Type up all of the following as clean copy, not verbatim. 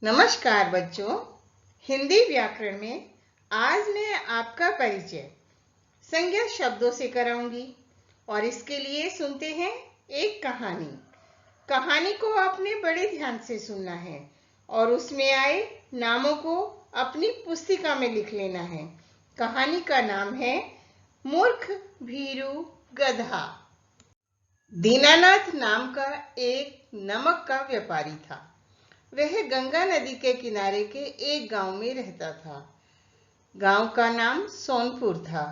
नमस्कार बच्चों, हिंदी व्याकरण में आज मैं आपका परिचय संज्ञा शब्दों से कराऊंगी और इसके लिए सुनते हैं एक कहानी। कहानी को आपने बड़े ध्यान से सुनना है और उसमें आए नामों को अपनी पुस्तिका में लिख लेना है। कहानी का नाम है मूर्ख भीरू गधा। दीनानाथ नाम का एक नमक का व्यापारी था। वह गंगा नदी के किनारे के एक गांव में रहता था। गांव का नाम सोनपुर था।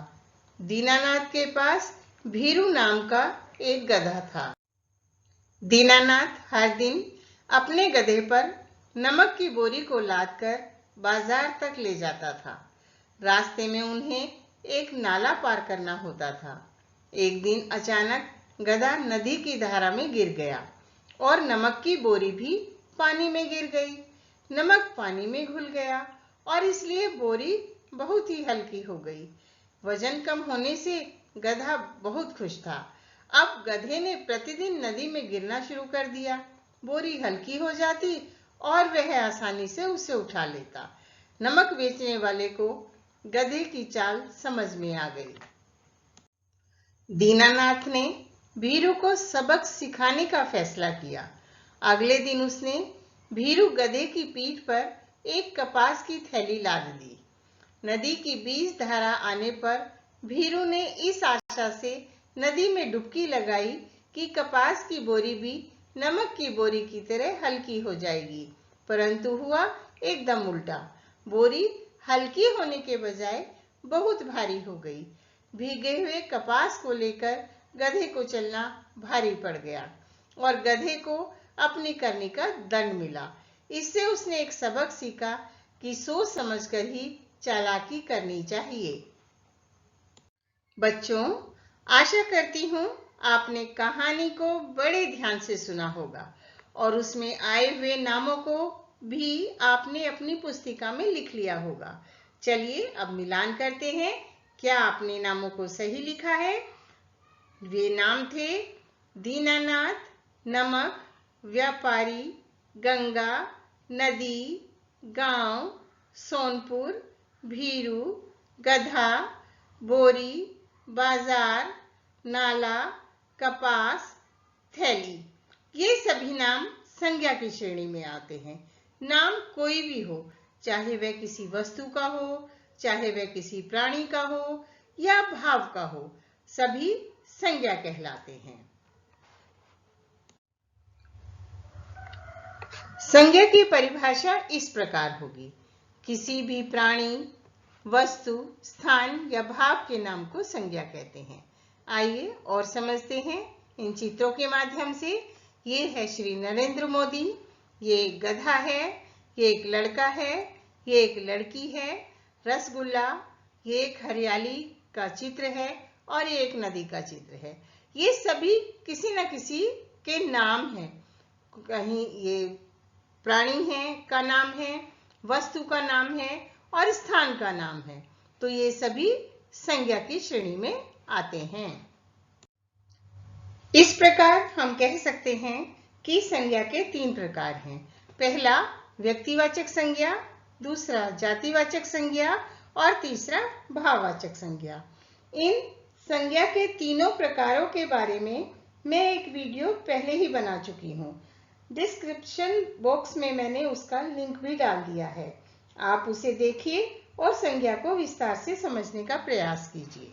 दीनानाथ के पास भीरू नाम का एक गधा था। दीनानाथ हर दिन अपने गधे पर नमक की बोरी को लादकर बाजार तक ले जाता था। रास्ते में उन्हें एक नाला पार करना होता था। एक दिन अचानक गधा नदी की धारा में गिर गया और नमक की बोरी भी पानी में गिर गई। नमक पानी में घुल गया और इसलिए बोरी बहुत ही हल्की हो गई। वजन कम होने से गधा बहुत खुश था। अब गधे ने प्रतिदिन नदी में गिरना शुरू कर दिया। बोरी हल्की हो जाती और वह आसानी से उसे उठा लेता। नमक बेचने वाले को गधे की चाल समझ में आ गई। दीनानाथ ने भीरू को सबक सिखाने का फैसला किया। अगले दिन उसने भीरू गधे की पीठ पर एक कपास की थैली लाद दी। नदी की बीच धारा आने पर भीरू ने इस आशा से नदी में डुबकी लगाई कि कपास की बोरी भी नमक की बोरी की तरह हल्की हो जाएगी, परंतु हुआ एकदम उल्टा। बोरी हल्की होने के बजाय बहुत भारी हो गई। भीगे हुए कपास को लेकर गधे को चलना भारी पड़ गया और गधे को अपनी करनी का दंड मिला। इससे उसने एक सबक सीखा कि सोच समझकर ही चालाकी करनी चाहिए। बच्चों, आशा करती हूँ आपने कहानी को बड़े ध्यान से सुना होगा और उसमें आए हुए नामों को भी आपने अपनी पुस्तिका में लिख लिया होगा। चलिए अब मिलान करते हैं। क्या आपने नामों को सही लिखा है? वे नाम थे दीनानाथ, नमक, व्यापारी, गंगा, नदी, गांव, सोनपुर, भीरू, गधा, बोरी, बाजार, नाला, कपास, थैली। ये सभी नाम संज्ञा की श्रेणी में आते हैं। नाम कोई भी हो, चाहे वह किसी वस्तु का हो, चाहे वह किसी प्राणी का हो या भाव का हो, सभी संज्ञा कहलाते हैं। संज्ञा की परिभाषा इस प्रकार होगी: किसी भी प्राणी, वस्तु, स्थान या भाव के नाम को संज्ञा कहते हैं। आइए और समझते हैं इन चित्रों के माध्यम से। ये है श्री नरेंद्र मोदी, ये एक गधा है, ये एक लड़का है, ये एक लड़की है, रसगुल्ला, ये एक हरियाली का चित्र है और ये एक नदी का चित्र है। ये सभी किसी न किसी के नाम हैं। कहीं ये प्राणी है का नाम है, वस्तु का नाम है और स्थान का नाम है। तो ये सभी संज्ञा की श्रेणी में आते हैं। इस प्रकार हम कह सकते हैं कि संज्ञा के 3 प्रकार हैं। पहला व्यक्तिवाचक संज्ञा, दूसरा जातिवाचक संज्ञा और तीसरा भाववाचक संज्ञा। इन संज्ञा के तीनों प्रकारों के बारे में मैं एक वीडियो पहले ही बना चुकी हूँ। डिस्क्रिप्शन बॉक्स में मैंने उसका लिंक भी डाल दिया है। आप उसे देखिए और संज्ञा को विस्तार से समझने का प्रयास कीजिए।